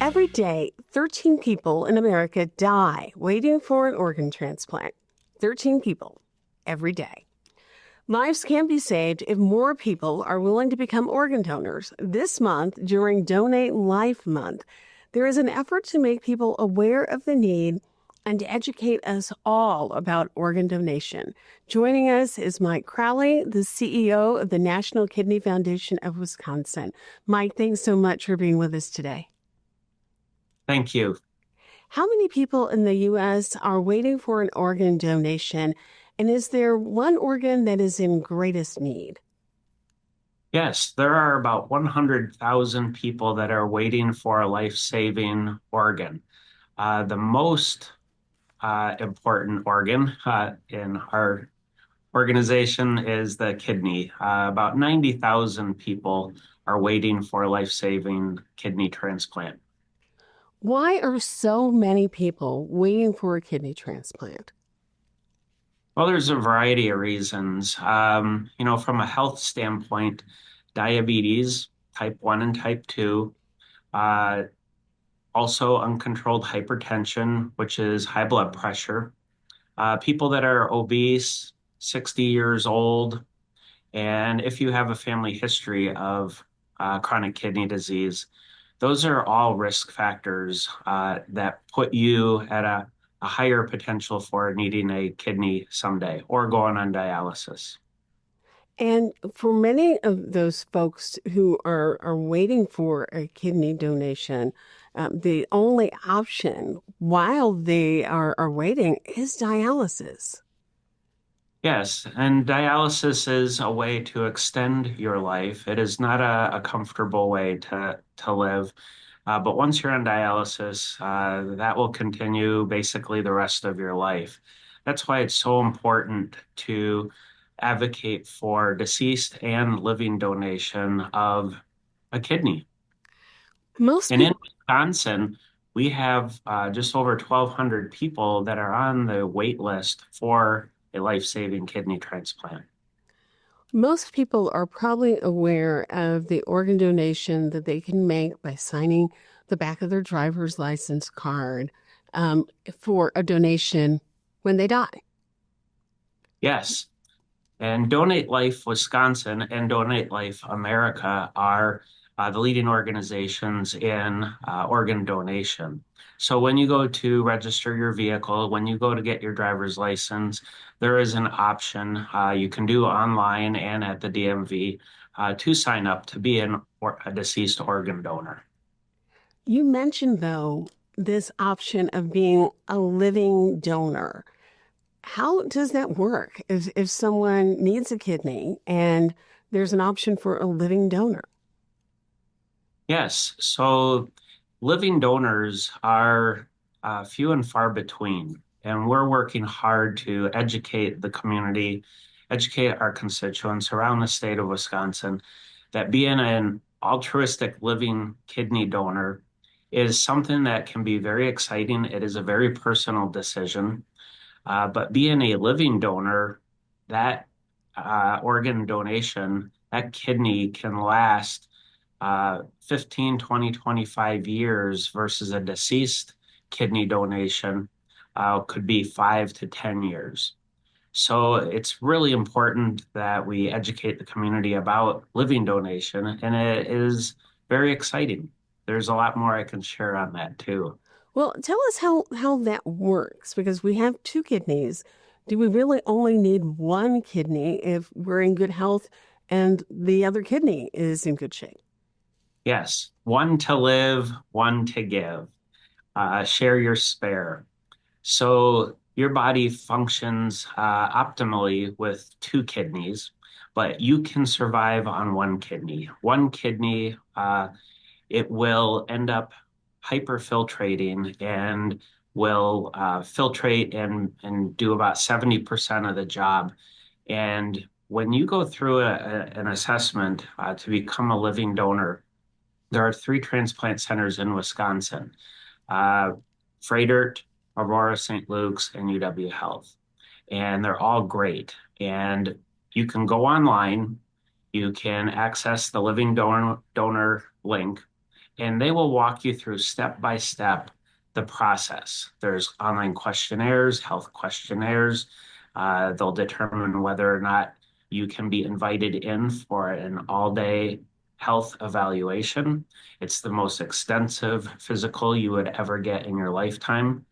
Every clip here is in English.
Every day, 13 people in America die waiting for an organ transplant. 13 people every day. Lives can be saved if more people are willing to become organ donors. This month, during Donate Life Month, there is an effort to make people aware of the need and to educate us all about organ donation. Joining us is Mike Crowley, the CEO of the National Kidney Foundation of Wisconsin. Mike, thanks so much for being with us today. Thank you. How many people in the U.S. are waiting for an organ donation? And is there one organ that is in greatest need? Yes, there are about 100,000 people that are waiting for a life-saving organ. The most important organ in our organization is the kidney. About 90,000 people are waiting for a life-saving kidney transplant. Why are so many people waiting for a kidney transplant? Well, there's a variety of reasons. From a health standpoint, diabetes, type 1 and type 2, uh, also uncontrolled hypertension, which is high blood pressure, people that are obese, 60 years old, and if you have a family history of chronic kidney disease, those are all risk factors that put you at a higher potential for needing a kidney someday or going on dialysis. And for many of those folks who are waiting for a kidney donation, the only option while they are waiting is dialysis. Yes, and dialysis is a way to extend your life. It is not a comfortable way to live. But once you're on dialysis, that will continue basically the rest of your life. That's why it's so important to advocate for deceased and living donation of a kidney. Most And in people Wisconsin, we have just over 1,200 people that are on the wait list for a life-saving kidney transplant. Most people are probably aware of the organ donation that they can make by signing the back of their driver's license card for a donation when they die. Yes, and Donate Life Wisconsin and Donate Life America are the leading organizations in organ donation. So when you go to register your vehicle, when you go to get your driver's license, there is an option you can do online and at the DMV to sign up to be a deceased organ donor. You mentioned, though, this option of being a living donor. How does that work if someone needs a kidney and there's an option for a living donor? Yes, so living donors are few and far between, and we're working hard to educate the community, educate our constituents around the state of Wisconsin that being an altruistic living kidney donor is something that can be very exciting. It is a very personal decision, but being a living donor, that organ donation, that kidney can last 15, 20, 25 years versus a deceased kidney donation could be 5 to 10 years. So it's really important that we educate the community about living donation, and it is very exciting. There's a lot more I can share on that too. Well, tell us how that works because we have two kidneys. Do we really only need one kidney if we're in good health and the other kidney is in good shape? Yes, one to live, one to give. Share your spare. So your body functions optimally with two kidneys, but you can survive on one kidney. One kidney, it will end up hyperfiltrating and will filtrate and do about 70% of the job. And when you go through an assessment to become a living donor, there are three transplant centers in Wisconsin, uh, Froedtert, Aurora St. Luke's, and UW Health. And they're all great. And you can go online, you can access the living donor link, and they will walk you through step by step the process. There's online questionnaires, health questionnaires. They'll determine whether or not you can be invited in for an all-day health evaluation. It's the most extensive physical you would ever get in your lifetime,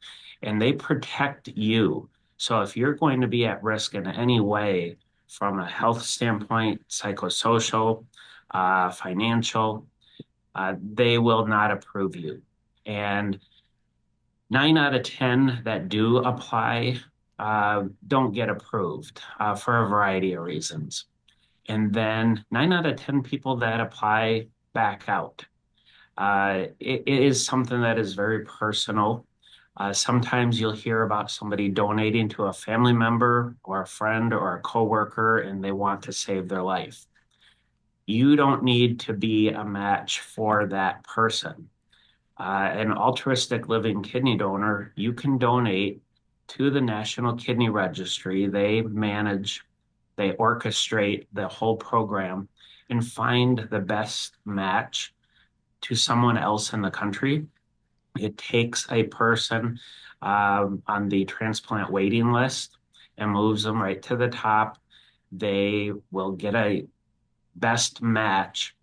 and they protect you. So if you're going to be at risk in any way from a health standpoint, psychosocial, financial, they will not approve you. And 9 out of 10 that do apply don't get approved for a variety of reasons. And then 9 out of 10 people that apply back out. It is something that is very personal. Sometimes you'll hear about somebody donating to a family member or a friend or a coworker, and they want to save their life. You don't need to be a match for that person. An altruistic living kidney donor, you can donate to the National Kidney Registry. They orchestrate the whole program and find the best match to someone else in the country. It takes a person on the transplant waiting list and moves them right to the top. They will get a best match.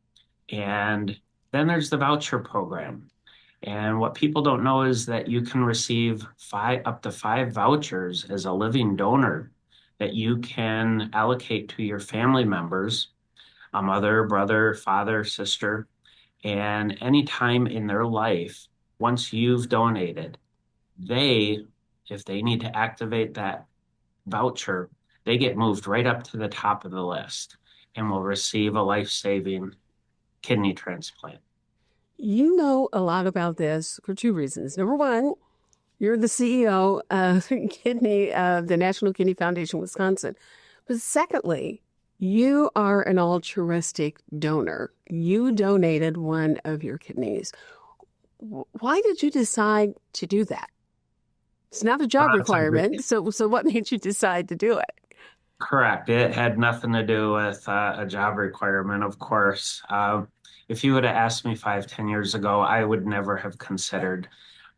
And then there's the voucher program. And what people don't know is that you can receive up to 5 vouchers as a living donor that you can allocate to your family members, a mother, brother, father, sister, and any time in their life, once you've donated, if they need to activate that voucher, they get moved right up to the top of the list and will receive a life-saving kidney transplant. You know a lot about this for two reasons. Number one, you're the CEO of the National Kidney Foundation Wisconsin. But secondly, you are an altruistic donor. You donated one of your kidneys. Why did you decide to do that? It's not a job requirement. So what made you decide to do it? Correct. It had nothing to do with a job requirement, of course. If you would have asked me 5, 10 years ago, I would never have considered.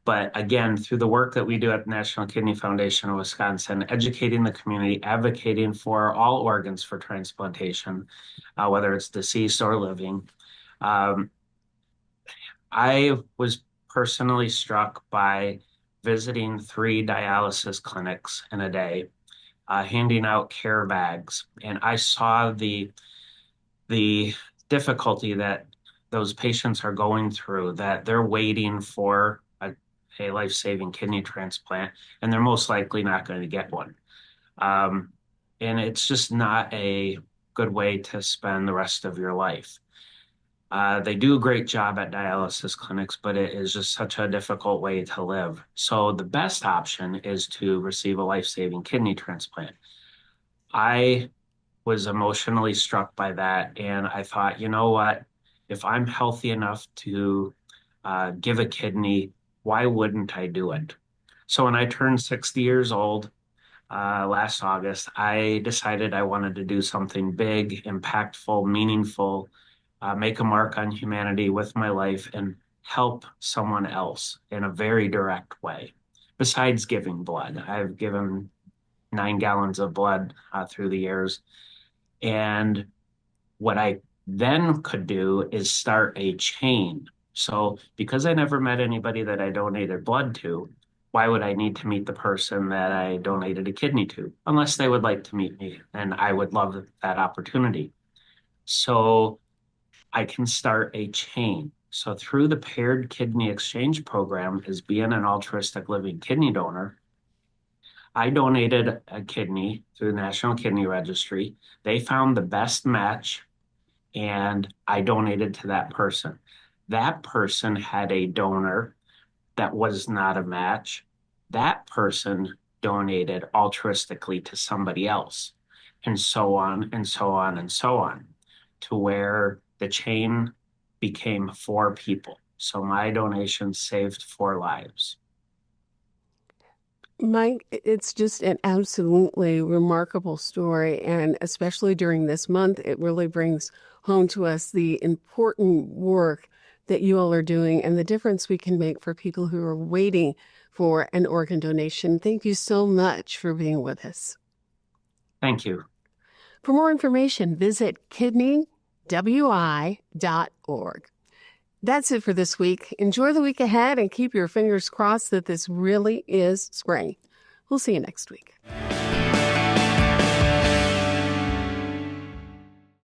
But again, through the work that we do at the National Kidney Foundation of Wisconsin, educating the community, advocating for all organs for transplantation, whether it's deceased or living, I was personally struck by visiting 3 dialysis clinics in a day, handing out care bags, and I saw the difficulty that those patients are going through, that they're waiting for a life-saving kidney transplant, and they're most likely not going to get one. And it's just not a good way to spend the rest of your life. They do a great job at dialysis clinics, but it is just such a difficult way to live. So the best option is to receive a life-saving kidney transplant. I was emotionally struck by that, and I thought, you know what? If I'm healthy enough to give a kidney, why wouldn't I do it? So when I turned 60 years old last August, I decided I wanted to do something big, impactful, meaningful, make a mark on humanity with my life and help someone else in a very direct way. Besides giving blood, I've given 9 gallons of blood through the years. And what I then could do is start a chain. So because I never met anybody that I donated blood to, why would I need to meet the person that I donated a kidney to? Unless they would like to meet me, and I would love that opportunity. So I can start a chain. So through the Paired Kidney Exchange Program, as being an altruistic living kidney donor, I donated a kidney through the National Kidney Registry. They found the best match, and I donated to that person. That person had a donor that was not a match. That person donated altruistically to somebody else, and so on and so on and so on, to where the chain became 4 people. So my donation saved 4 lives. Mike, it's just an absolutely remarkable story. And especially during this month, it really brings home to us the important work that you all are doing and the difference we can make for people who are waiting for an organ donation. Thank you so much for being with us. Thank you. For more information, visit kidneywi.org. That's it for this week. Enjoy the week ahead and keep your fingers crossed that this really is spring. We'll see you next week.